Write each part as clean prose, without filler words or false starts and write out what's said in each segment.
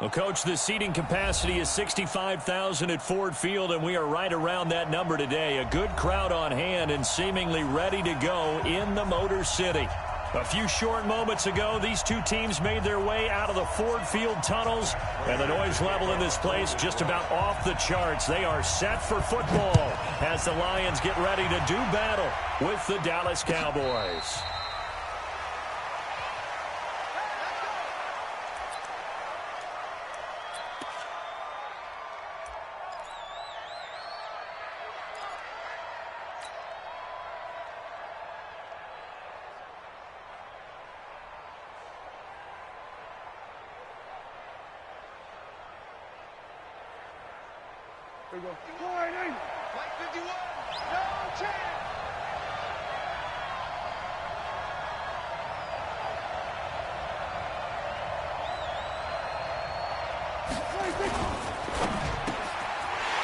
Well, Coach, the seating capacity is 65,000 at Ford Field, and we are right around that number today. A good crowd on hand and seemingly ready to go in the Motor City. A few short moments ago, these two teams made their way out of the Ford Field tunnels, and the noise level in this place just about off the charts. They are set for football as the Lions get ready to do battle with the Dallas Cowboys. Here we go. Flight 51. No chance.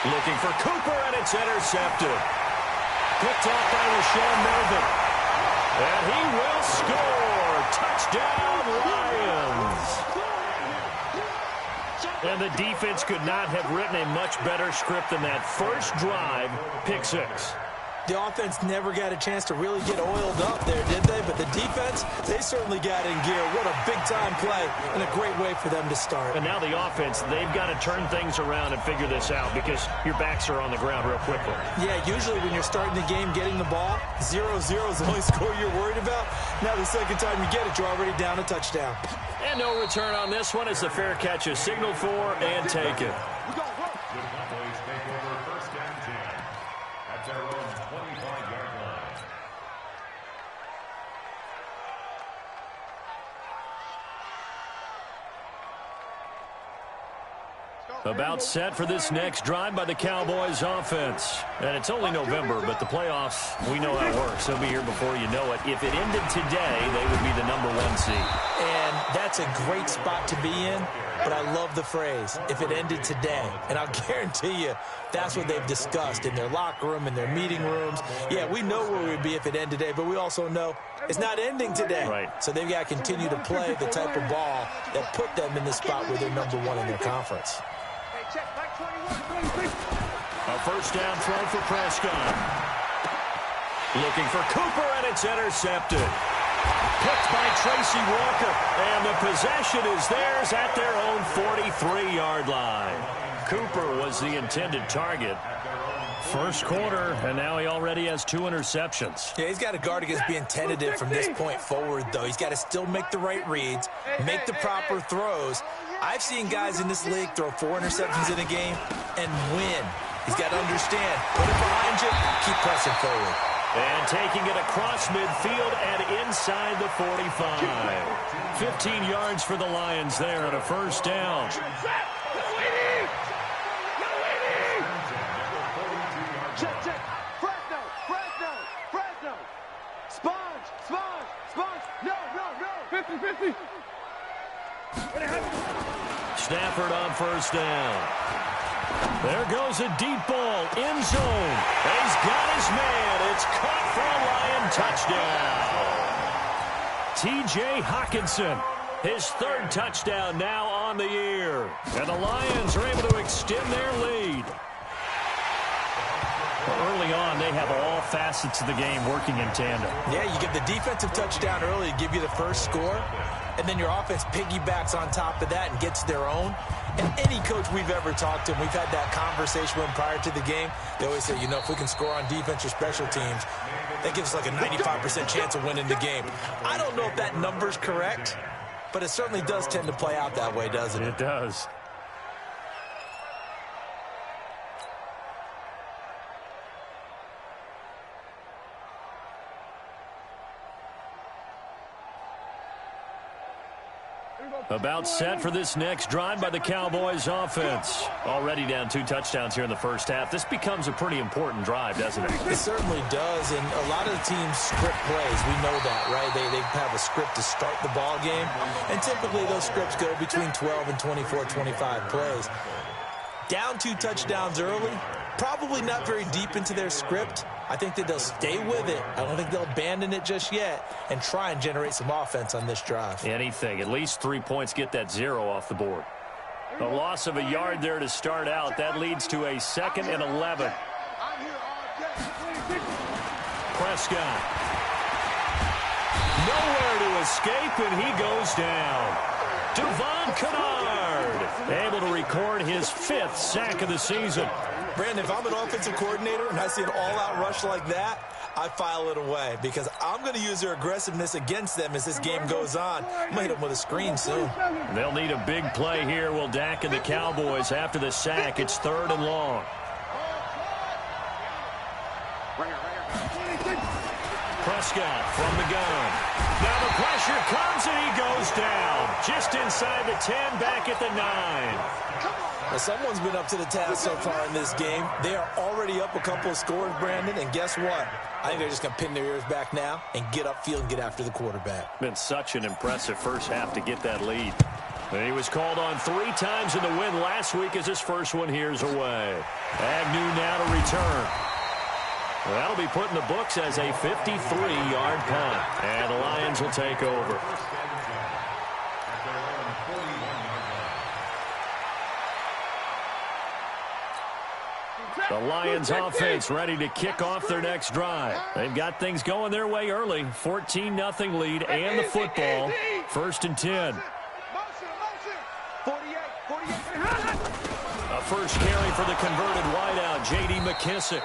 Looking for Cooper, and it's intercepted. Picked off by Rashawn Melvin. And he will score. Touchdown, Lions. And the defense could not have written a much better script than that first drive, pick six. The offense never got a chance to really get oiled up there, did they? But the defense, they certainly got in gear. What a big-time play and a great way for them to start. And now the offense, they've got to turn things around and figure this out because your backs are on the ground real quickly. Yeah, usually when you're starting the game, getting the ball, 0-0 is the only score you're worried about. Now the second time you get it, you're already down a touchdown. And no return on this one as the fair catch is signaled for and taken. About set for this next drive by the Cowboys offense. And it's only November, but the playoffs, we know how it works. They'll be here before you know it. If it ended today, they would be the #1 seed. And that's a great spot to be in, but I love the phrase, if it ended today. And I'll guarantee you, that's what they've discussed in their locker room, in their meeting rooms. Yeah, we know where we'd be if it ended today, but we also know it's not ending today. Right. So they've got to continue to play the type of ball that put them in the spot where they're #1 in their conference. A first down throw for Prescott. Looking for Cooper, and it's intercepted. Picked by Tracy Walker, and the possession is theirs at their own 43-yard line. Cooper was the intended target. First quarter, and now he already has 2 interceptions. Yeah, he's got to guard against being tentative from this point forward, though. He's got to still make the right reads, make the proper throws. I've seen guys in this league throw 4 interceptions in a game and win. He's got to understand, put it behind you, keep pressing forward. And taking it across midfield and inside the 45. 15 yards for the Lions there on a first down. Fresno. Sponge. No. 50. Stafford on first down. There goes a deep ball, end zone. He's got his man. It's caught for a Lion touchdown. T.J. Hockenson, his 3rd touchdown now on the year. And the Lions are able to extend their lead. Early on, they have all facets of the game working in tandem. Yeah, you get the defensive touchdown early to give you the first score, and then your offense piggybacks on top of that and gets their own. And any coach we've ever talked to, and we've had that conversation with them prior to the game, they always say, if we can score on defense or special teams, that gives us like a 95% chance of winning the game. I don't know if that number's correct, but it certainly does tend to play out that way, doesn't it? It does. About set for this next drive by the Cowboys offense. Already down 2 touchdowns here in the first half. This becomes a pretty important drive, doesn't it? It certainly does, and a lot of the teams script plays. We know that, right? They have a script to start the ball game, and typically those scripts go between 12 and 24, 25 plays. Down 2 touchdowns early, probably not very deep into their script. I think that they'll stay with it. I don't think they'll abandon it just yet and try and generate some offense on this drive. Anything. At least 3 points, get that 0 off the board. A loss of a yard there to start out. That leads to a 2nd and 11. Prescott. Nowhere to escape, and he goes down. Devon Kennard able to record his 5th sack of the season. Brandon, if I'm an offensive coordinator and I see an all-out rush like that, I file it away because I'm going to use their aggressiveness against them as this game goes on. I'm going to hit them with a screen soon. They'll need a big play here. Will Dak and the Cowboys after the sack. It's 3rd and long. Prescott from the gun. Now the pressure comes and he goes down. Just inside the 10, back at the 9. Well, someone's been up to the task so far in this game. They are already up a couple of scores, Brandon, and guess what? I think they're just going to pin their ears back now and get upfield and get after the quarterback. Been such an impressive first half to get that lead. And he was called on 3 times in the win last week as his first one here's away. Agnew now to return. Well, that'll be put in the books as a 53-yard punt. And the Lions will take over. The Lions offense ready to kick off their next drive. They've got things going their way early. 14-0 lead and the football. 1st and 10. A first carry for the converted wideout, J.D. McKissick.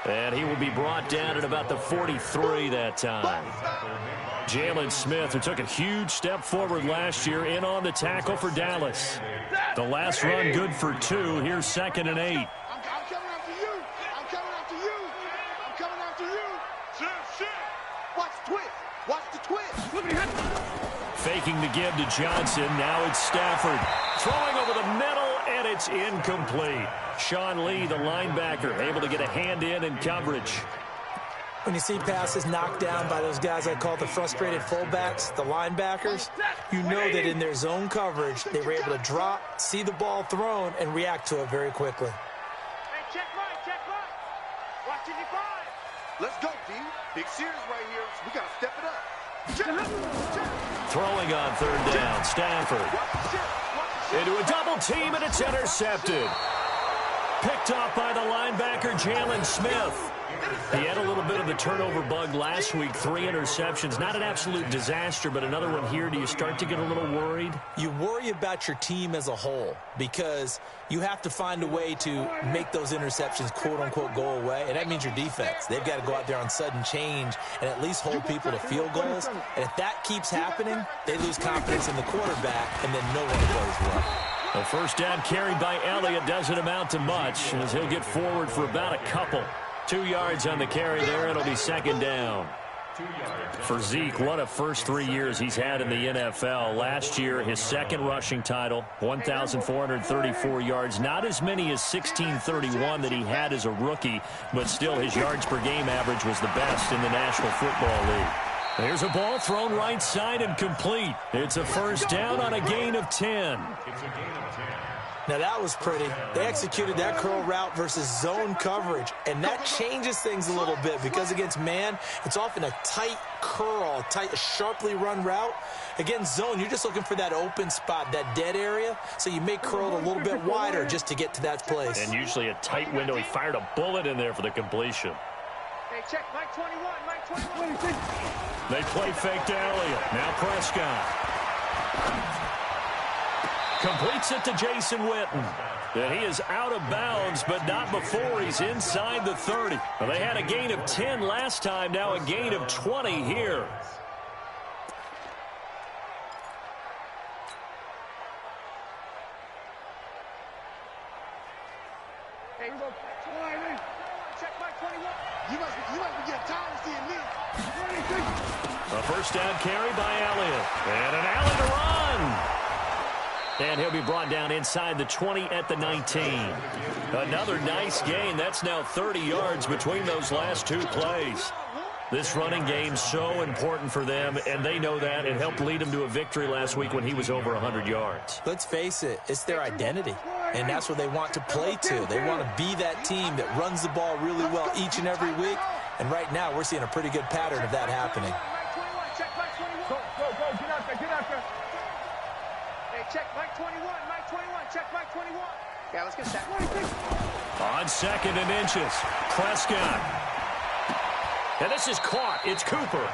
And he will be brought down at about the 43 that time. Jalen Smith, who took a huge step forward last year, in on the tackle for Dallas. The last run good for 2. Here's 2nd and 8. Faking the give to Johnson. Now it's Stafford. Throwing over the middle, and it's incomplete. Sean Lee, the linebacker, able to get a hand in coverage. When you see passes knocked down by those guys I call the frustrated fullbacks, the linebackers, you know that in their zone coverage, they were able to drop, see the ball thrown, and react to it very quickly. Hey, check right. Watch it, 5. Let's go, D. Big series right here, so we got to step it up. Throwing on 3rd down, Stafford. Into a double team, and it's intercepted. Picked off by the linebacker, Jalen Smith. He had a little bit of the turnover bug last week, 3 interceptions. Not an absolute disaster, but another one here. Do you start to get a little worried? You worry about your team as a whole because you have to find a way to make those interceptions, quote-unquote, go away, and that means your defense. They've got to go out there on sudden change and at least hold people to field goals, and if that keeps happening, they lose confidence in the quarterback, and then no one plays well. The first down carried by Elliott doesn't amount to much as he'll get forward for about a couple. 2 yards on the carry there. It'll be 2nd down. For Zeke, what a first 3 years he's had in the NFL. Last year, his 2nd rushing title, 1,434 yards. Not as many as 1,631 that he had as a rookie, but still his yards per game average was the best in the National Football League. There's a ball thrown right side and complete. It's a first down on a gain of 10. Now, that was pretty. They executed that curl route versus zone coverage, and that changes things a little bit because against man, it's often a tight curl, tight, sharply run route. Against zone, you're just looking for that open spot, that dead area, so you may curl it a little bit wider just to get to that place. And usually a tight window. He fired a bullet in there for the completion. Hey, check, Mike 21, Mike 21. They play fake to Elliott. Now Prescott. Completes it to Jason Witten. And he is out of bounds, but not before he's inside the 30. Well, they had a gain of 10 last time, now a gain of 20 here. Hey, check Mike 21. You must be getting tired of seeing me. A first down carry by Elliott. And an alley to run. And he'll be brought down inside the 20 at the 19. Another nice gain. That's now 30 yards between those last 2 plays. This running game so important for them, and they know that. It helped lead them to a victory last week when he was over 100 yards. Let's face it, it's their identity, and that's what they want to play to. They want to be that team that runs the ball really well each and every week, and right now we're seeing a pretty good pattern of that happening. Go, get out there, get out there. Hey, check Mike 21, Mike 21, check Mike 21. Yeah, let's get that. On 2nd and inches, Prescott. And this is caught. It's Cooper.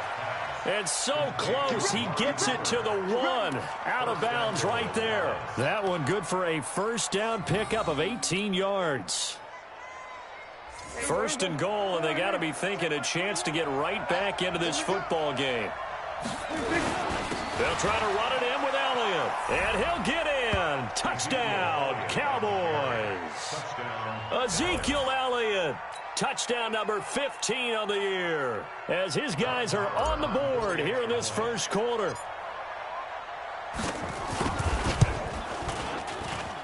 And so close, he gets it to the 1. Out of bounds right there. That one good for a first down pickup of 18 yards. 1st and goal, and they got to be thinking a chance to get right back into this football game. They'll try to run it in with Elliott. And he'll get in. Touchdown, Cowboys. Ezekiel Elliott. Touchdown number 15 on the year. As his guys are on the board here in this first quarter.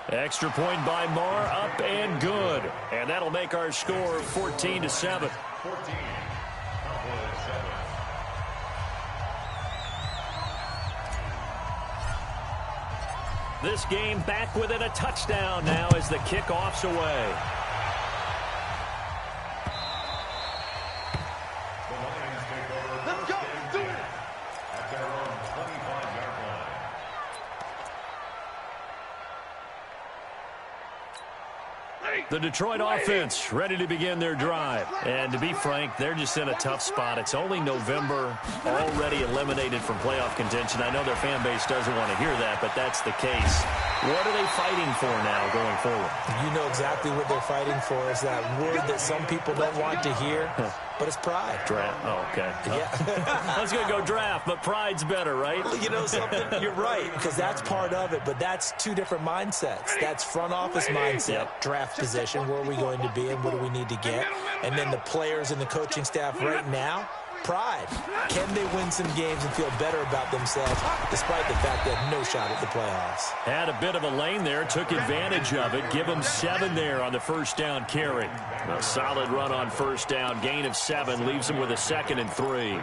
Extra point by Marr, up and good. And that'll make our score 14-7. This game back within a touchdown now as the kickoff's away. Let's go. Do it. At their own 25-yard line. The Detroit offense ready to begin their drive. And to be frank, they're just in a tough spot. It's only November, already eliminated from playoff contention. I know their fan base doesn't want to hear that, but that's the case. What are they fighting for now going forward? You know exactly what they're fighting for. Is that word that some people don't want to hear, but it's pride. Draft. Oh, okay. Yeah. I was going to go draft, but pride's better, right? You know something? You're right, because that's part of it, but that's two different mindsets. That's front office mindset, draft position, where are we going to be and what do we need to get? And then the players and the coaching staff right now, pride. Can they win some games and feel better about themselves despite the fact they have no shot at the playoffs? Had a bit of a lane there, took advantage of it. Give them 7 there on the first down carry. A solid run on first down, gain of 7, leaves them with a 2nd and 3.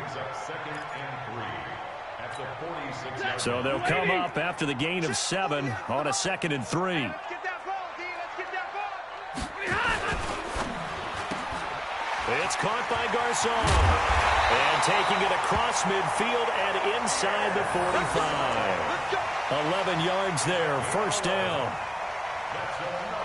So they'll come up after the gain of 7 on a 2nd and 3. Let's get that ball, D. Let's get that ball. It's caught by Garcon. And taking it across midfield and inside the 45. 11 yards there, first down.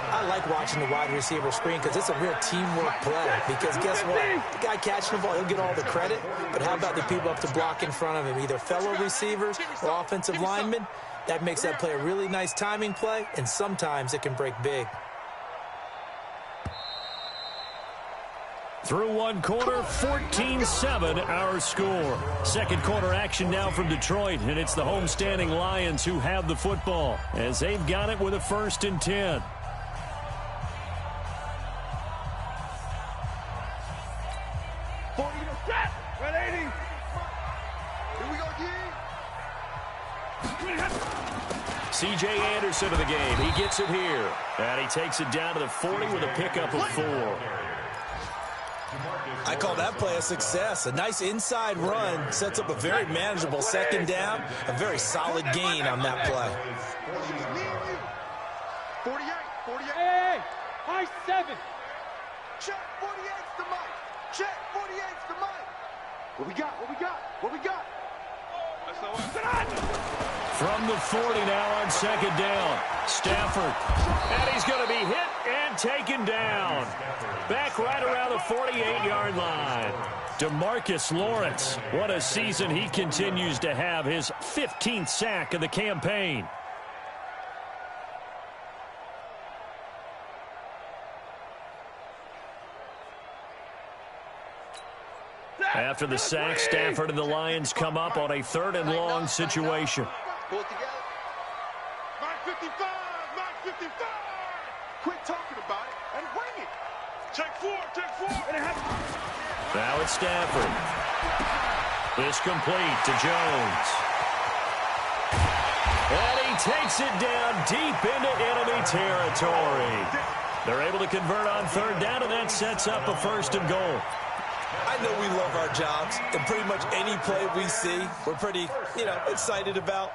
I like watching the wide receiver screen because it's a real teamwork play. Because guess what? The guy catching the ball, he'll get all the credit. But how about the people up to block in front of him? Either fellow receivers or offensive linemen. That makes that play a really nice timing play, and sometimes it can break big. Through one quarter, 14-7 our score. Second quarter action now from Detroit, and it's the homestanding Lions who have the football as they've got it with a 1st and 10. C.J. Anderson of the game. He gets it here. And he takes it down to the 40 with a pickup of 4. I call that play a success. A nice inside run sets up a very manageable 2nd down. A very solid gain on that play. 48, 48. Hey, high 7. Check 48's the mic. Check 48's the mic. What we got? What we got? What we got? From the 40 now on 2nd down. Stafford. And he's going to be hit and taken down. Back right around the 48-yard line. DeMarcus Lawrence. What a season he continues to have. His 15th sack of the campaign. After the sack, Stafford and the Lions come up on a 3rd and long situation. Pull it together. Mark 55, Mark 55. Quit talking about it and wing it. Check 4, check 4. Now it's Stafford. This complete to Jones. And he takes it down deep into enemy territory. They're able to convert on 3rd down, and that sets up a 1st and goal. I know we love our jobs, and pretty much any play we see, we're pretty, excited about.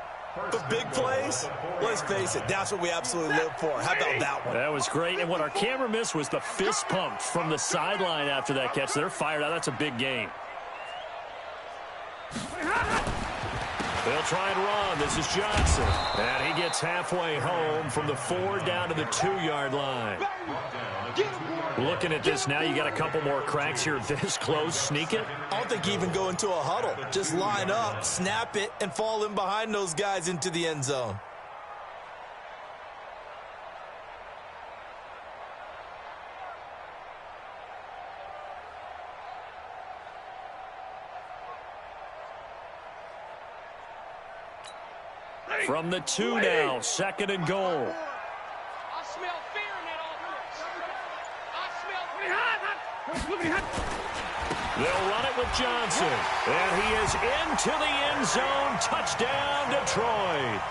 But big plays, let's face it, that's what we absolutely live for. How about that one? That was great, and what our camera missed was the fist pump from the sideline after that catch. They're fired out. That's a big game. They'll try and run. This is Johnson. And he gets halfway home from the 4 down to the 2-yard line. Looking at this now, you got a couple more cracks here this close. Sneak it? I don't think you even go into a huddle. Just line up, snap it, and fall in behind those guys into the end zone. From the 2 now, 2nd and goal. I smell fear in that offense. They'll run it with Johnson. And he is into the end zone. Touchdown, Detroit.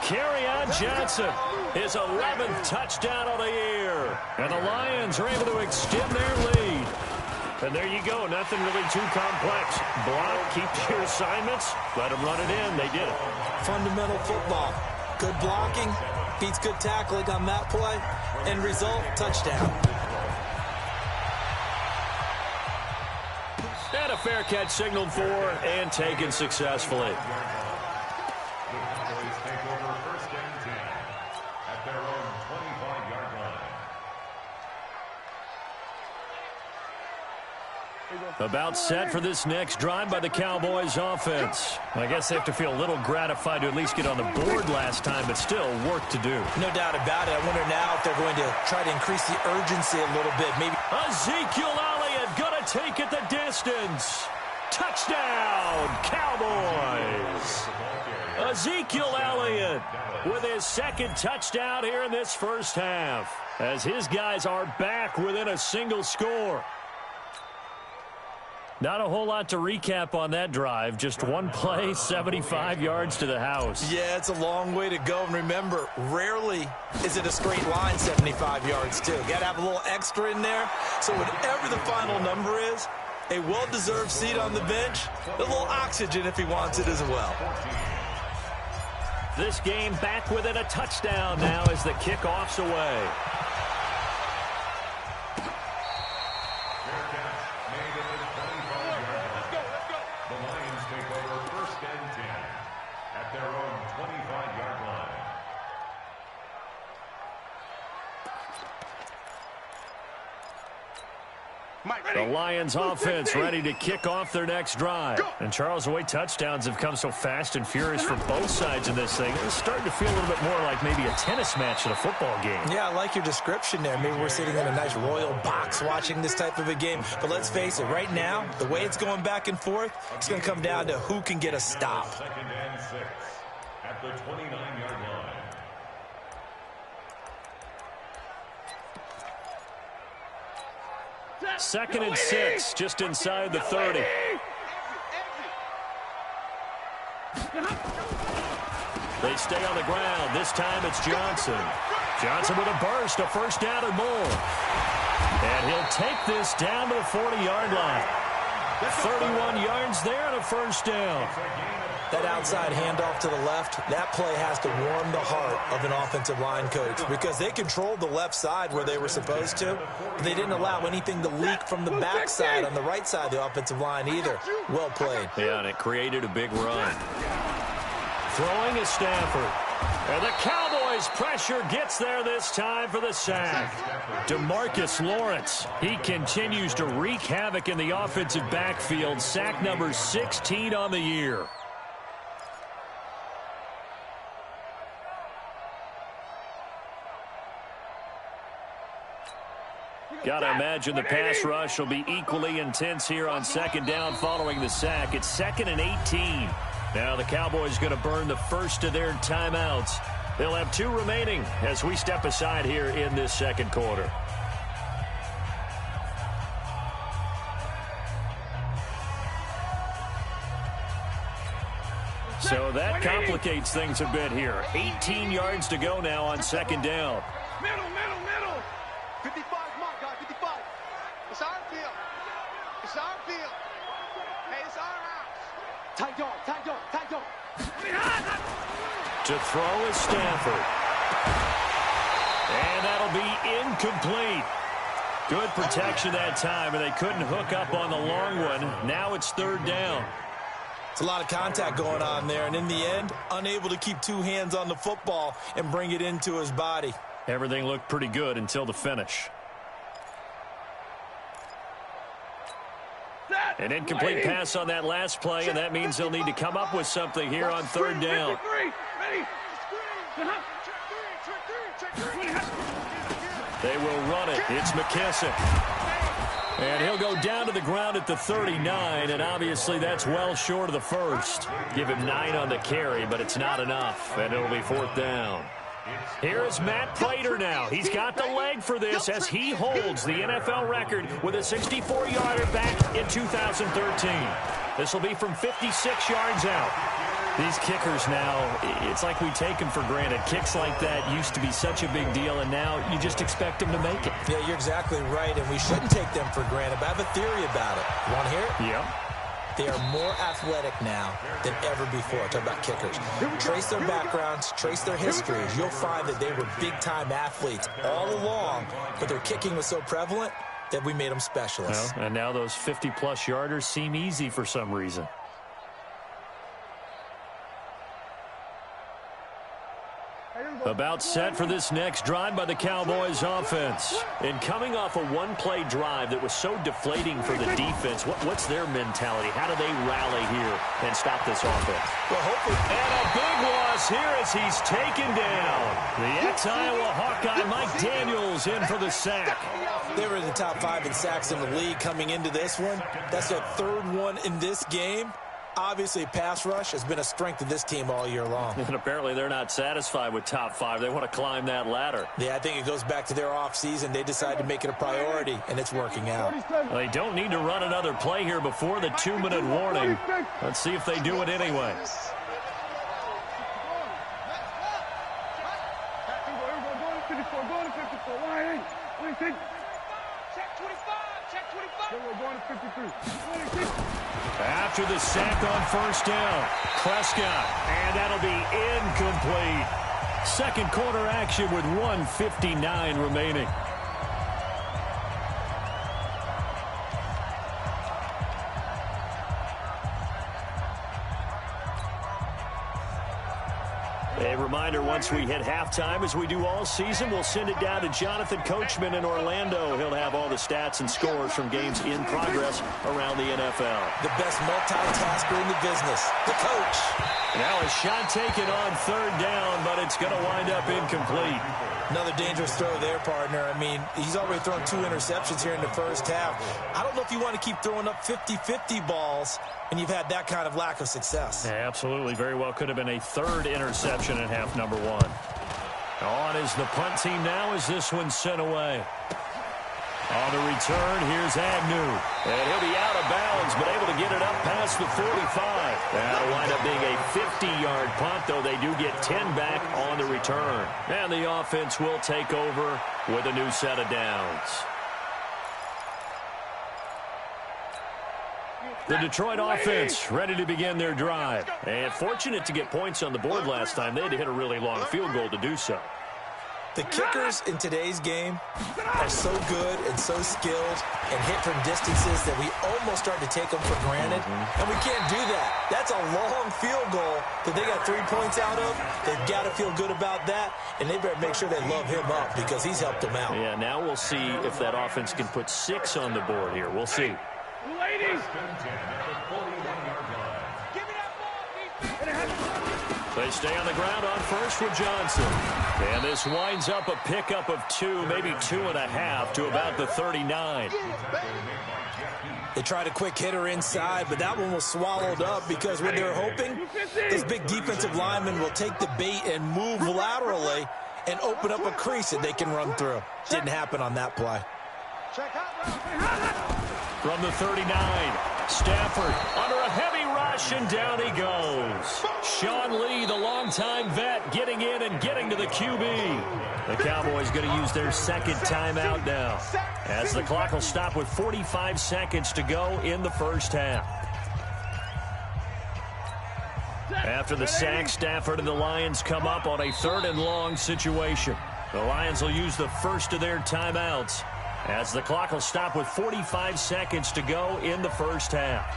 Kerryon Johnson, his 11th touchdown of the year. And the Lions are able to extend their lead. And there you go. Nothing really too complex. Block, keep your assignments. Let them run it in. They did it. Fundamental football. Good blocking, beats good tackling on that play. End result, touchdown. And a fair catch signaled for and taken successfully. About set for this next drive by the Cowboys offense. I guess they have to feel a little gratified to at least get on the board last time, but still work to do. No doubt about it. I wonder now if they're going to try to increase the urgency a little bit. Maybe Ezekiel Elliott gonna take it the distance. Touchdown, Cowboys. Ezekiel Elliott with his 2nd touchdown here in this first half, as his guys are back within a single score. Not a whole lot to recap on that drive. Just one play, 75 yards to the house. Yeah, it's a long way to go. And remember, rarely is it a straight line 75 yards, too. Got to have a little extra in there. So whatever the final number is, a well-deserved seat on the bench, a little oxygen if he wants it as well. This game back within a touchdown now as the kickoff's away. The Lions offense ready to kick off their next drive. And Charles, the way touchdowns have come so fast and furious for both sides in this thing, it's starting to feel a little bit more like maybe a tennis match at a football game. Yeah, I like your description there. Maybe we're sitting in a nice royal box watching this type of a game. But let's face it, right now, the way it's going back and forth, it's going to come down to who can get a stop. 2nd and 6 at the 29-yard line. Second and 6, just inside the 30. They stay on the ground. This time it's Johnson. Johnson with a burst, a 1st down and more. And he'll take this down to the 40-yard line. 31 yards there and a 1st down. That outside handoff to the left, that play has to warm the heart of an offensive line coach because they controlled the left side where they were supposed to, but they didn't allow anything to leak from the backside on the right side of the offensive line either. Well played. Yeah, and it created a big run. Throwing is Stafford. And the Cowboys' pressure gets there this time for the sack. DeMarcus Lawrence, he continues to wreak havoc in the offensive backfield. Sack number 16 on the year. Got to imagine the pass rush will be equally intense here on 2nd down following the sack. It's 2nd and 18. Now the Cowboys going to burn the first of their timeouts. They'll have 2 remaining as we step aside here in this 2nd quarter. So that complicates things a bit here. 18 yards to go now on 2nd down. Middle. 55, mark, guy, 55. It's our field. It's our field. Hey, it's our house. Tight yard. To throw is Stafford. And that'll be incomplete. Good protection that time, and they couldn't hook up on the long one. Now it's 3rd down. It's a lot of contact going on there, and in the end, unable to keep two hands on the football and bring it into his body. Everything looked pretty good until the finish. An incomplete pass on that last play, and that means they'll need to come up with something here on third down. They will run it. It's McKissick. And he'll go down to the ground at the 39, and obviously that's well short of the first. Give him 9 on the carry, but it's not enough, and it'll be fourth down. Here's Matt Prater now. He's got the leg for this as he holds the NFL record with a 64-yarder back in 2013. This will be from 56 yards out. These kickers now, it's like we take them for granted. Kicks like that used to be such a big deal, and now you just expect them to make it. Yeah, you're exactly right, and we shouldn't take them for granted, but I have a theory about it. You want to hear it? Yep. They are more athletic now than ever before. Talk about kickers. Trace their backgrounds, trace their histories. You'll find that they were big-time athletes all along, but their kicking was so prevalent that we made them specialists. Well, and now those 50-plus yarders seem easy for some reason. About set for this next drive by the Cowboys offense. And coming off a one-play drive that was so deflating for the defense, what's their mentality? How do they rally here and stop this offense? Well, hopefully. And a big loss here as he's taken down. The ex-Iowa Hawkeye Mike Daniels in for the sack. They were in the top 5 in sacks in the league coming into this one. That's their third one in this game. Obviously, pass rush has been a strength of this team all year long. And apparently they're not satisfied with top 5. They want to climb that ladder. Yeah, I think it goes back to their offseason. They decided to make it a priority, and it's working out. They don't need to run another play here before the 2-minute warning. Let's see if they do it anyway. After the sack on first down, Prescott, and that'll be incomplete. Second quarter action with 1:59 remaining. A reminder, once we hit halftime, as we do all season, we'll send it down to Jonathan Coachman in Orlando. He'll have all the stats and scores from games in progress around the NFL. The best multitasker in the business, the coach. Now a shot taken on third down, but it's going to wind up incomplete. Another dangerous throw there, partner. I mean, he's already thrown 2 interceptions here in the first half. I don't know if you want to keep throwing up 50-50 balls when you've had that kind of lack of success. Yeah, absolutely. Very well could have been a third interception in half number 1. On is the punt team now as this one's sent away. On the return, here's Agnew. And he'll be out of bounds, but able to get it up past the 45. That'll wind up being a 50-yard punt, though they do get 10 back on the return. And the offense will take over with a new set of downs. The Detroit offense ready to begin their drive. And fortunate to get points on the board last time. They had to hit a really long field goal to do so. The kickers in today's game are so good and so skilled and hit from distances that we almost start to take them for granted. And we can't do that. That's a long field goal that they got 3 points out of. They've got to feel good about that, and they better make sure they love him up because he's helped them out. Yeah, now we'll see if that offense can put 6 on the board here. We'll see. Ladies! They stay on the ground on first with Johnson. And this winds up a pickup of 2, maybe 2.5 to about the 39. They tried a quick hitter inside, but that one was swallowed up because what they're hoping, this big defensive lineman will take the bait and move laterally and open up a crease that they can run through. Didn't happen on that play. From the 39, Stafford under a heavy rush, and down he goes. Sean Lee, the longtime vet, getting in and getting to the QB. The Cowboys going to use their second timeout now, as the clock will stop with 45 seconds to go in the first half. After the sack, Stafford and the Lions come up on a 3rd and long situation. The Lions will use the first of their timeouts, as the clock will stop with 45 seconds to go in the first half.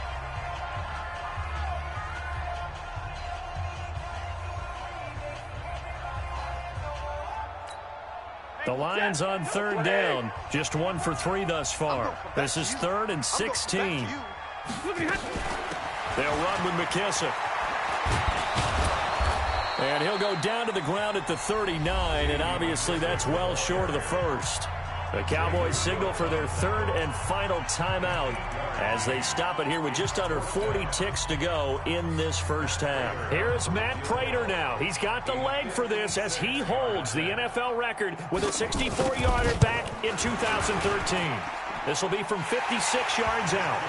The Lions on 3rd down. Just 1 for 3 thus far. This is 3rd and 16. They'll run with McKissick. And he'll go down to the ground at the 39, and obviously that's well short of the first. The Cowboys signal for their 3rd and final timeout as they stop it here with just under 40 ticks to go in this first half. Here's Matt Prater now. He's got the leg for this as he holds the NFL record with a 64-yarder back in 2013. This will be from 56 yards out.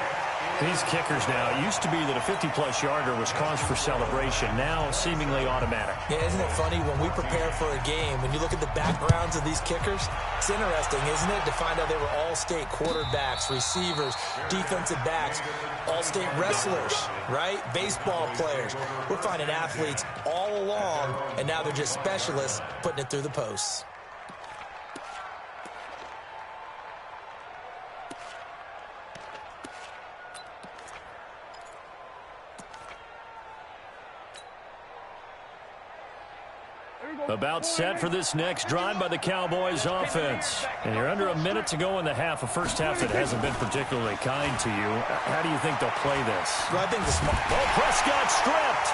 These kickers now, it used to be that a 50-plus yarder was cause for celebration, now seemingly automatic. Yeah, isn't it funny when we prepare for a game, when you look at the backgrounds of these kickers, it's interesting, isn't it, to find out they were all-state quarterbacks, receivers, defensive backs, all-state wrestlers, right? Baseball players. We're finding athletes all along, and now they're just specialists putting it through the posts. About set for this next drive by the Cowboys offense. And you're under a minute to go in the half, a first half that hasn't been particularly kind to you. How do you think they'll play this? Well, I think the smart... Oh, Prescott stripped.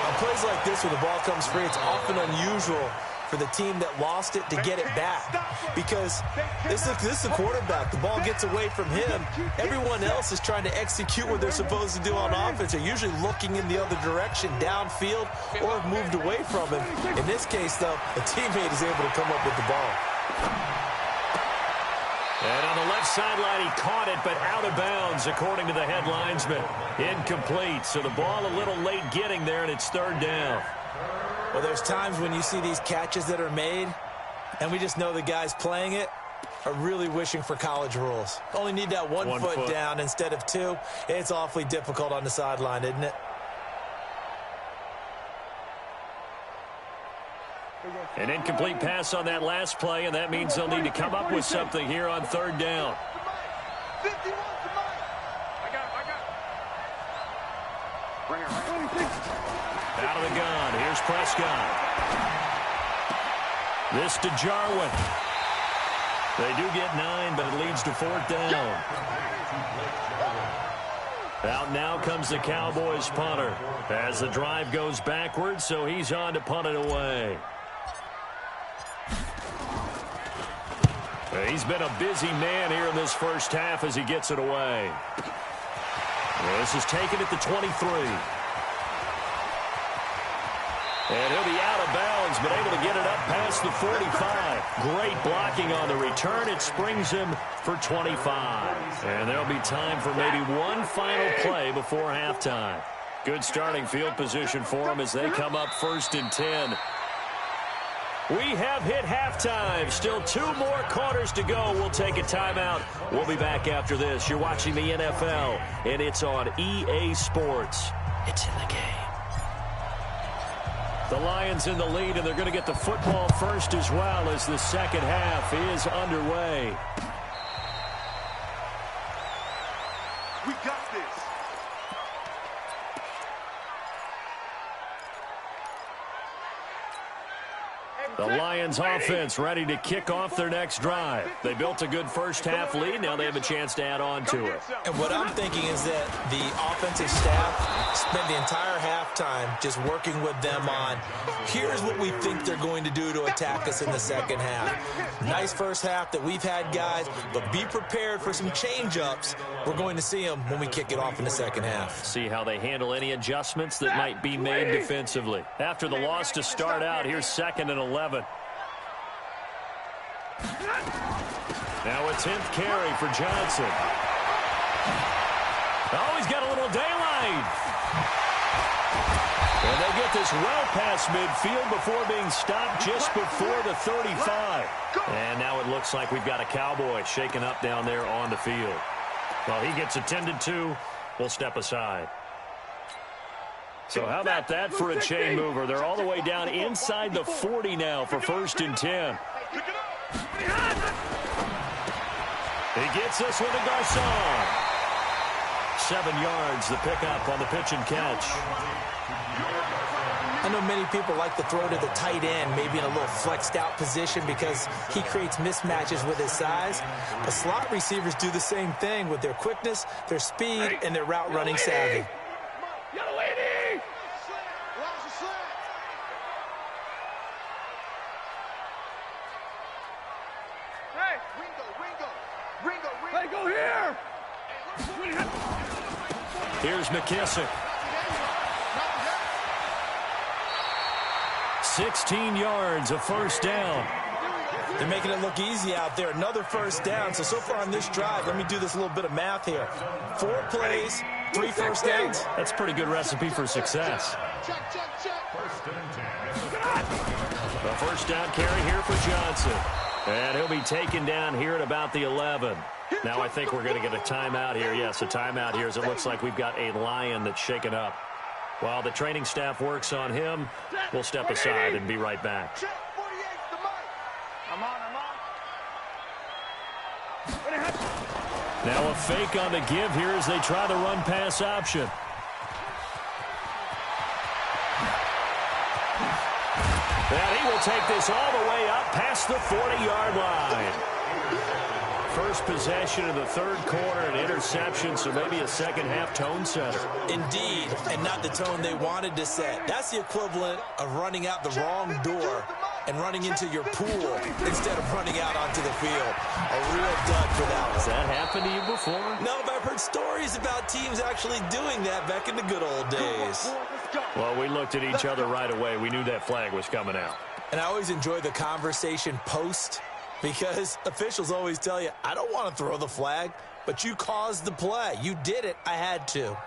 On plays like this where the ball comes free, it's often unusual for the team that lost it to get it back. Because this is the quarterback. The ball gets away from him. Everyone else is trying to execute what they're supposed to do on offense. They're usually looking in the other direction, downfield, or have moved away from him. In this case, though, a teammate is able to come up with the ball. And on the left sideline, he caught it, but out of bounds, according to the head linesman. Incomplete, so the ball a little late getting there, and it's 3rd down. Well, there's times when you see these catches that are made, and we just know the guys playing it are really wishing for college rules. Only need that one foot down instead of 2. It's awfully difficult on the sideline, isn't it? An incomplete pass on that last play, and that means they'll need to come up with something here on 3rd down. Out of the gun. Here's Prescott. This to Jarwin. They do get 9, but it leads to 4th down. Out now comes the Cowboys punter as the drive goes backwards, so he's on to punt it away. He's been a busy man here in this first half as he gets it away. This is taken at the 23. And he'll be out of bounds, but able to get it up past the 45. Great blocking on the return. It springs him for 25. And there'll be time for maybe one final play before halftime. Good starting field position for him as they come up 1st and 10. We have hit halftime. Still 2 more quarters to go. We'll take a timeout. We'll be back after this. You're watching the NFL, and it's on EA Sports. It's in the game. The Lions in the lead, and they're going to get the football first as well as the second half is underway. We got this. The Lions offense ready to kick off their next drive. They built a good first half lead. Now they have a chance to add on to it. And what I'm thinking is that the offensive staff spent the entire halftime just working with them on, here's what we think they're going to do to attack us in the second half. Nice first half that we've had, guys, but be prepared for some change-ups. We're going to see them when we kick it off in the second half. See how they handle any adjustments that might be made defensively. After the loss to start out, here's 2nd and 11. Now a 10th carry for Johnson. Oh, he's got a little daylight. And they get this well past midfield before being stopped just before the 35. And now it looks like we've got a Cowboy shaken up down there on the field. Well, he gets attended to. We'll step aside. So how about that for a chain mover? They're all the way down inside the 40 now for 1st and 10. He gets this with a Garcon. 7 yards, the pickup on the pitch and catch. I know many people like to throw to the tight end, maybe in a little flexed out position because he creates mismatches with his size. But slot receivers do the same thing with their quickness, their speed, and their route running savvy. Go here! Here's McKissick. 16 yards, a first down. They're making it look easy out there. Another first down. So far on this drive, let me do this little bit of math here. 4 plays, 3 first downs. That's a pretty good recipe for success. A first down carry here for Johnson. And he'll be taken down here at about the 11. Now I think we're going to get a timeout here. Yes, a timeout here as it looks like we've got a lion that's shaken up. While the training staff works on him, we'll step aside and be right back. Now a fake on the give here as they try the run-pass option. And he will take this all the way up past the 40-yard line. First possession of the third quarter, an interception, so maybe a second-half tone setter. Indeed, and not the tone they wanted to set. That's the equivalent of running out the wrong door and running into your pool instead of running out onto the field. A real dud for that one. Has that happened to you before? No, but I've heard stories about teams actually doing that back in the good old days. Well, we looked at each other right away. We knew that flag was coming out. And I always enjoy the conversation post because officials always tell you, I don't want to throw the flag, but you caused the play. You did it. I had to.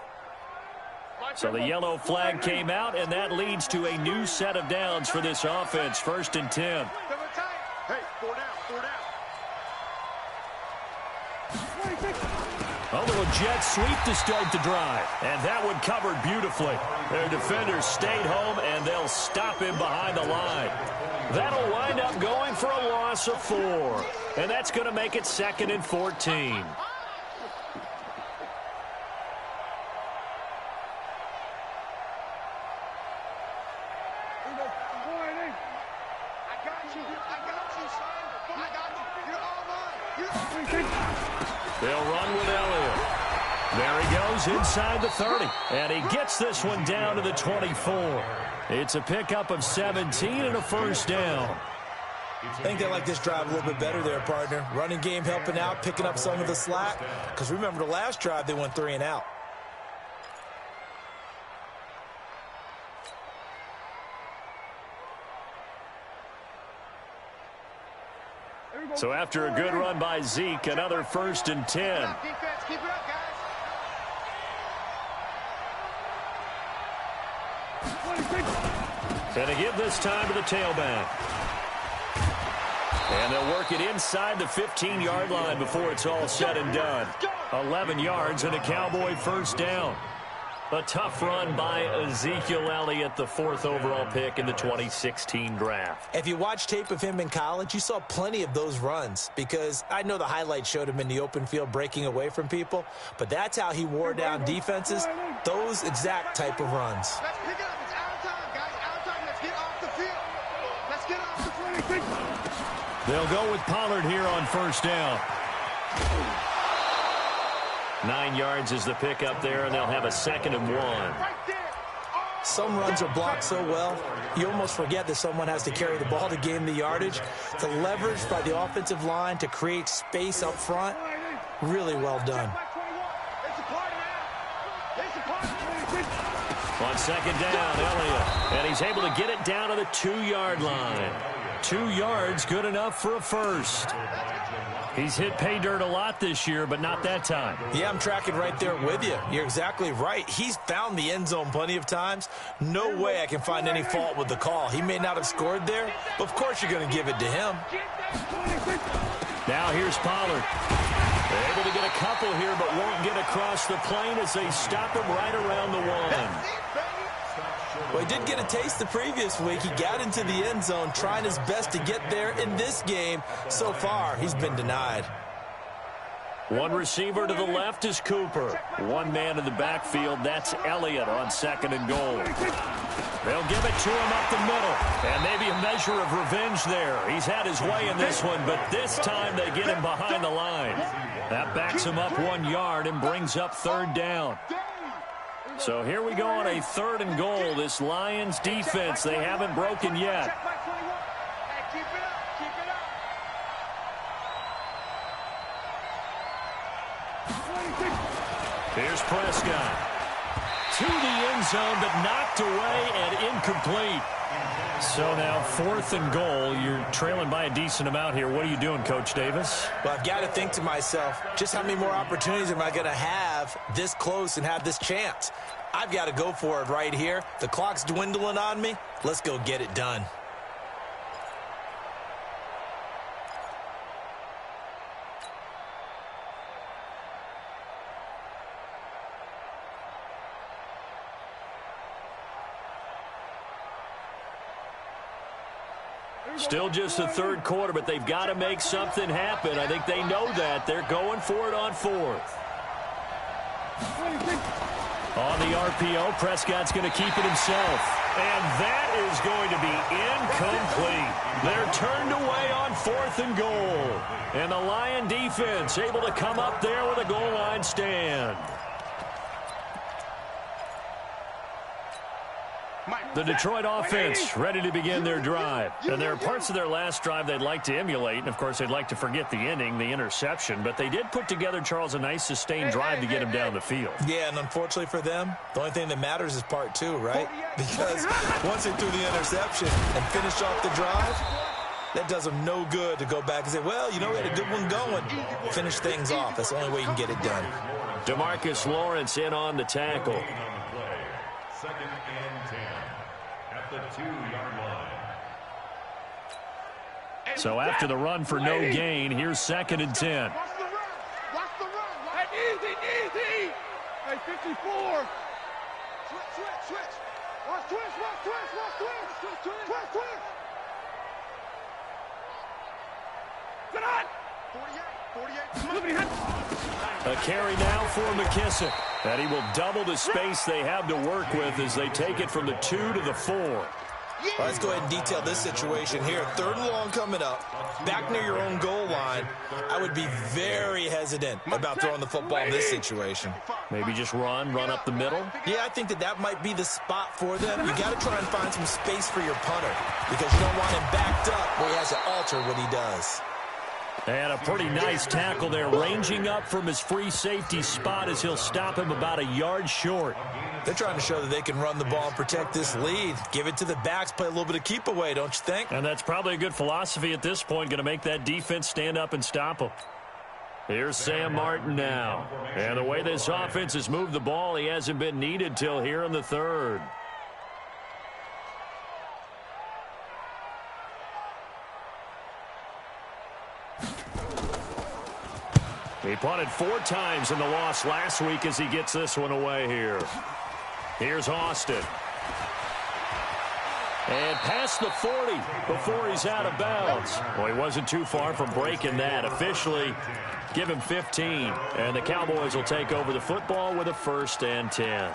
So the yellow flag came out, and that leads to a new set of downs for this offense. 1st and 10. Hey, 4 down, 4 down. A little jet sweep to start the drive. And that one covered beautifully. Their defenders stayed home, and they'll stop him behind the line. That'll wind up going for a loss of 4. And that's going to make it 2nd and 14. They'll run with Elliott. There he goes inside the 30. And he gets this one down to the 24. It's a pickup of 17 and a first down. I think they like this drive a little bit better there, partner. Running game helping out, picking up some of the slack. Because remember the last drive, they went 3 and out. So after a good run by Zeke, another 1st and 10. Defense, keep it up, guys. And they give this time to the tailback. And they'll work it inside the 15-yard line before it's all said and done. 11 yards and a Cowboy first down. A tough run by Ezekiel Elliott, the 4th overall pick in the 2016 draft. If you watch tape of him in college, you saw plenty of those runs because I know the highlights showed him in the open field breaking away from people, but that's how he wore down defenses, those exact type of runs. Let's pick it up. It's out of time, guys. Out of time. Let's get off the field. Let's get off the field. They'll go with Pollard here on first down. 9 yards is the pickup there, and they'll have a 2nd and 1. Some runs are blocked so well, you almost forget that someone has to carry the ball to gain the yardage. The leverage by the offensive line to create space up front, really well done. On 2nd down, Elliott, and he's able to get it down to the 2-yard line. 2 yards, good enough for a first. He's hit pay dirt a lot this year, but not that time. Yeah, I'm tracking right there with you. You're exactly right. He's found the end zone plenty of times. No way I can find any fault with the call. He may not have scored there, but of course you're going to give it to him. Now here's Pollard. They're able to get a couple here, but won't get across the plane as they stop him right around the 1. Well, he did get a taste the previous week. He got into the end zone, trying his best to get there in this game. So far, he's been denied. One receiver to the left is Cooper. One man in the backfield, that's Elliott on 2nd and goal. They'll give it to him up the middle. And maybe a measure of revenge there. He's had his way in this one, but this time they get him behind the line. That backs him up 1 yard and brings up 3rd down. So here we go on a 3rd and goal. This Lions defense, they haven't broken yet. Here's Prescott. To the end zone, but knocked away and incomplete. So now 4th and goal. You're trailing by a decent amount here. What are you doing, Coach Davis? Well, I've got to think to myself, just how many more opportunities am I going to have this close and have this chance? I've got to go for it right here. The clock's dwindling on me. Let's go get it done. Still just the 3rd quarter, but they've got to make something happen. I think they know that. They're going for it on 4th. On the RPO, Prescott's going to keep it himself. And that is going to be incomplete. They're turned away on 4th and goal. And the Lion defense able to come up there with a goal line stand. The Detroit offense ready to begin their drive. And there are parts of their last drive they'd like to emulate. And, of course, they'd like to forget the inning, the interception. But they did put together, Charles, a nice sustained drive to get him down the field. Yeah, and unfortunately for them, the only thing that matters is part 2, right? Because once they threw the interception and finished off the drive, that does them no good to go back and say, well, you know, we had a good one going. Finish things off. That's the only way you can get it done. DeMarcus Lawrence in on the tackle. 2nd and 10 at the 2-yard line. So after the run for no gain, here's 2nd and 10. Watch the run. Watch the run. Hey, easy. Hey, 54. Switch. Watch twist. Get on. 48. A carry now for McKissick. And he will double the space they have to work with as they take it from the 2 to the 4. Well, let's go ahead and detail this situation here. 3rd and long coming up. Back near your own goal line. I would be very hesitant about throwing the football in this situation. Maybe just run up the middle. Yeah, I think that might be the spot for them. You got to try and find some space for your punter because you don't want him backed up where he has to alter what he does. And a pretty nice tackle there, ranging up from his free safety spot as he'll stop him about a yard short. They're trying to show that they can run the ball and protect this lead. Give it to the backs, play a little bit of keep away, don't you think? And that's probably a good philosophy at this point, going to make that defense stand up and stop him. Here's Sam Martin now. And the way this offense has moved the ball, he hasn't been needed till here in the 3rd. He punted 4 times in the loss last week as he gets this one away here. Here's Austin. And past the 40 before he's out of bounds. Well, he wasn't too far from breaking that. Officially, give him 15. And the Cowboys will take over the football with a 1st and 10.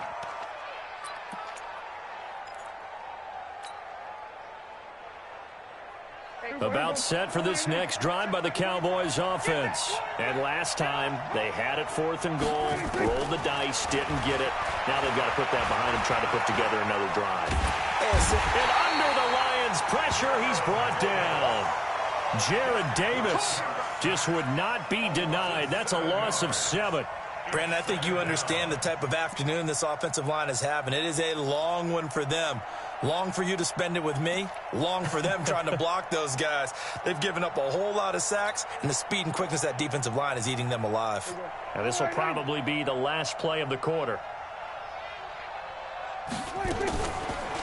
About set for this next drive by the Cowboys offense. And last time, they had it 4th and goal, rolled the dice, didn't get it. Now they've got to put that behind them, try to put together another drive. And under the Lions' pressure, he's brought down. Jared Davis just would not be denied. That's a loss of 7. Brandon, I think you understand the type of afternoon this offensive line is having. It is a long one for them. Long for you to spend it with me. Long for them trying to block those guys. They've given up a whole lot of sacks, and the speed and quickness of that defensive line is eating them alive. And this will probably be the last play of the quarter.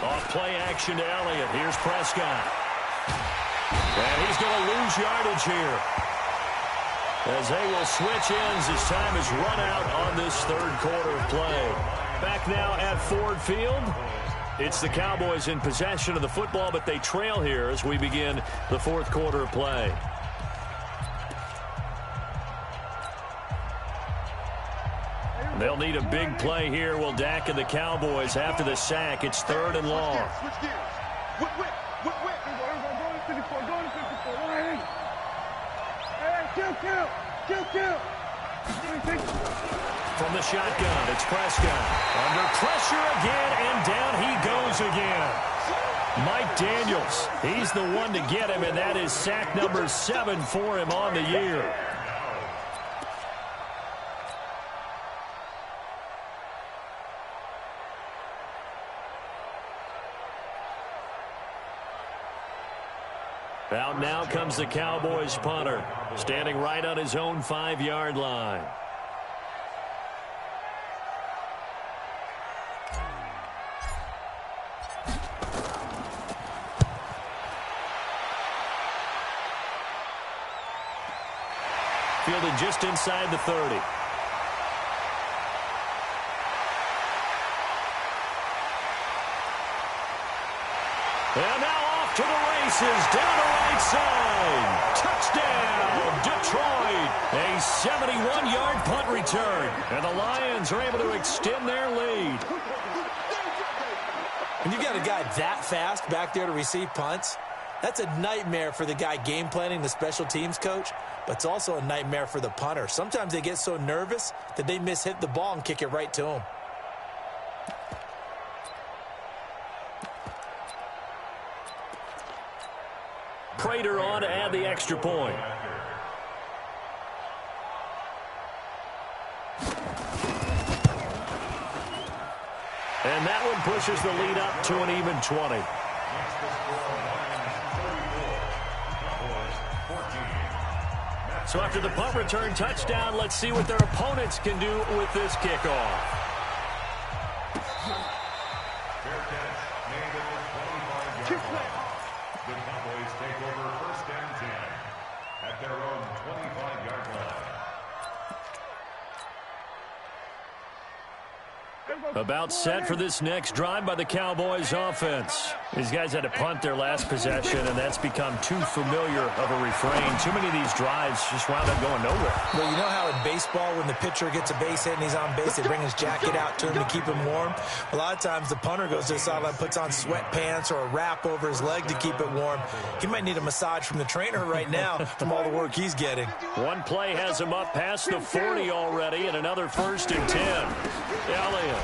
Off play action to Elliott. Here's Prescott. And he's going to lose yardage here, as they will switch ends as time is run out on this 3rd quarter of play. Back now at Ford Field. It's the Cowboys in possession of the football, but they trail here as we begin the 4th quarter of play. They'll need a big play here. Will Dak and the Cowboys after the sack. It's 3rd and long. Switch gears. Whip. Go to 54. Go to 54. Hey, kill. From the shotgun, it's Prescott. Under pressure again, and down he goes again. Mike Daniels, he's the one to get him, and that is sack number 7 for him on the year. Out now comes the Cowboys punter, standing right on his own 5-yard line. Fielded just inside the 30. And now off to the races, down the right side. Touchdown, Detroit. A 71-yard punt return. And the Lions are able to extend their lead. When you got a guy that fast back there to receive punts, that's a nightmare for the guy game planning, the special teams coach, but it's also a nightmare for the punter. Sometimes they get so nervous that they hit the ball and kick it right to him. Prater on to add the extra point. And that one pushes the lead up to an even 20. So after the punt return touchdown, let's see what their opponents can do with this kickoff. The Cowboys take over 1st and 10 at their own 25-yard line. About set for this next drive by the Cowboys offense. These guys had to punt their last possession, and that's become too familiar of a refrain. Too many of these drives just wound up going nowhere. Well, you know how in baseball when the pitcher gets a base hit and he's on base, they bring his jacket out to him to keep him warm? A lot of times the punter goes to the sideline, puts on sweatpants or a wrap over his leg to keep it warm. He might need a massage from the trainer right now from all the work he's getting. One play has him up past the 40 already, and another 1st and 10. Elliott.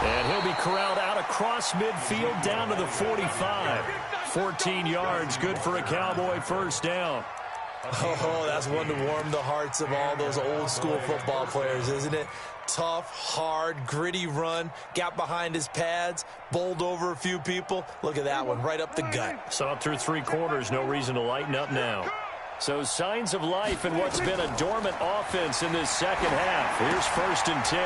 And he'll be corralled out across midfield down to the 45. 14 yards, good for a Cowboy 1st down. Oh, that's one to warm the hearts of all those old school football players, isn't it? Tough, hard, gritty run, got behind his pads, bowled over a few people. Look at that one, right up the gut. Saw it through 3 quarters, no reason to lighten up now. So signs of life in what's been a dormant offense in this second half. Here's 1st and 10.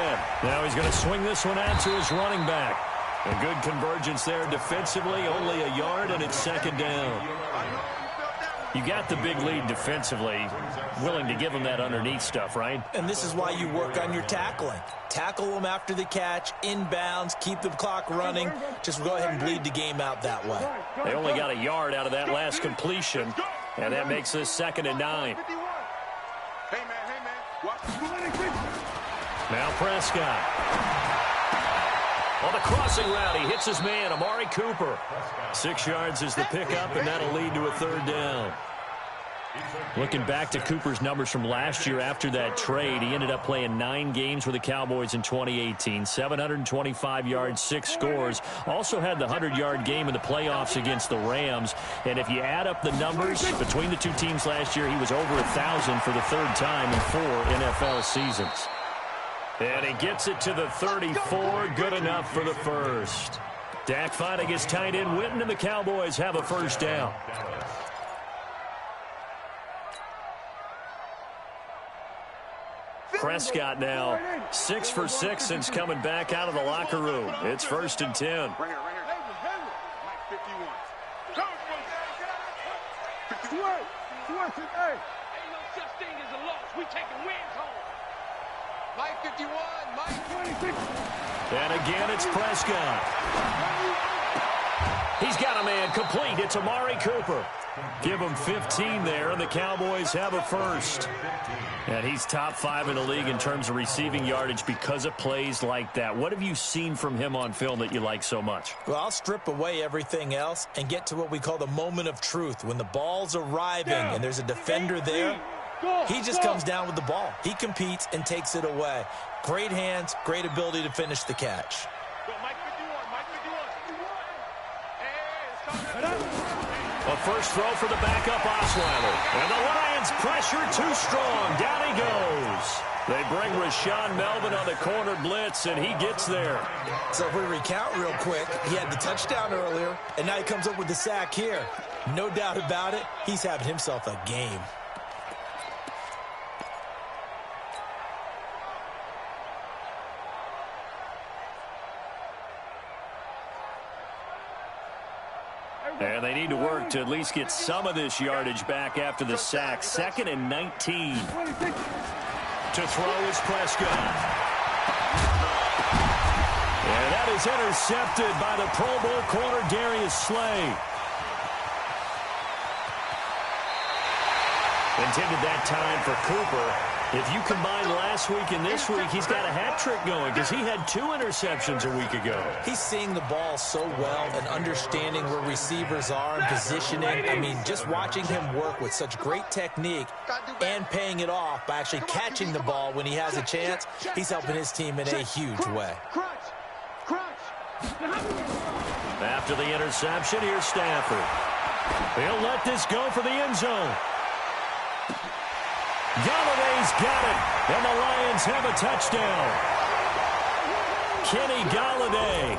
Now he's going to swing this one out to his running back. A good convergence there defensively, only a yard, and it's 2nd down. You got the big lead defensively, willing to give them that underneath stuff, right? And this is why you work on your tackling. Tackle them after the catch, inbounds, keep the clock running. Just go ahead and bleed the game out that way. They only got a yard out of that last completion, and that makes this 2nd and 9. Hey, man. Now Prescott. On the crossing route, he hits his man, Amari Cooper. 6 yards is the pickup, and that'll lead to a 3rd down. Looking back to Cooper's numbers from last year after that trade, he ended up playing 9 games with the Cowboys in 2018. 725 yards, 6 scores. Also had the 100-yard game in the playoffs against the Rams. And if you add up the numbers between the two teams last year, he was over 1,000 for the 3rd time in 4 NFL seasons. And he gets it to the 34, good enough for the 1st. Dak finding his tight end Witten, and the Cowboys have a 1st down. Prescott now 6 for 6 since coming back out of the locker room. It's 1st and 10. Right here. Mike 51. Hey. Ain't no such thing as a loss. We taking wins home. Mike 51, Mike 26. And again, it's Prescott. He's got a man complete. It's Amari Cooper. Give him 15 there, and the Cowboys have a first. And he's top 5 in the league in terms of receiving yardage because of plays like that. What have you seen from him on film that you like so much? Well, I'll strip away everything else and get to what we call the moment of truth. When the ball's arriving and there's a defender there, he just comes down with the ball. He competes and takes it away. Great hands, great ability to finish the catch. A first throw for the backup Osweiler. And the Lions pressure too strong. Down he goes. They bring Rashaan Melvin on the corner blitz, and he gets there. So if we recount real quick, he had the touchdown earlier, and now he comes up with the sack here. No doubt about it, he's having himself a game. And they need to work to at least get some of this yardage back after the sack. 2nd and 19. To throw is Prescott. And that is intercepted by the Pro Bowl corner Darius Slay. Intended that time for Cooper. If you combine last week and this week, he's got a hat trick going because he had 2 interceptions a week ago. He's seeing the ball so well and understanding where receivers are and positioning. I mean, just watching him work with such great technique and paying it off by actually catching the ball when he has a chance, he's helping his team in a huge way. After the interception, here's Stafford. He'll let this go for the end zone. Galladay's got it, and the Lions have a touchdown. Kenny Galladay,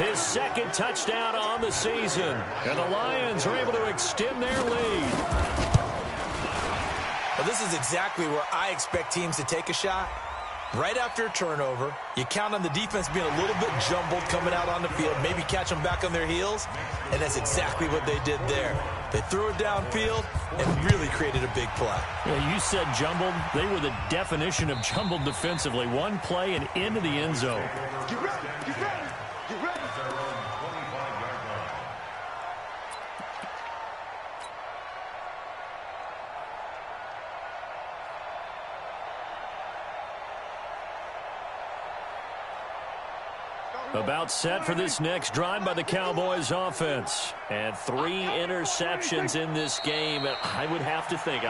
his 2nd touchdown on the season, and the Lions are able to extend their lead. Well, this is exactly where I expect teams to take a shot. Right after a turnover, you count on the defense being a little bit jumbled coming out on the field, maybe catch them back on their heels, and that's exactly what they did there. They threw it downfield and really created a big play. Yeah, you said jumbled. They were the definition of jumbled defensively. One play and into the end zone. Get ready, get ready, get ready. About set for this next drive by the Cowboys offense. And 3 interceptions in this game. And I would have to think,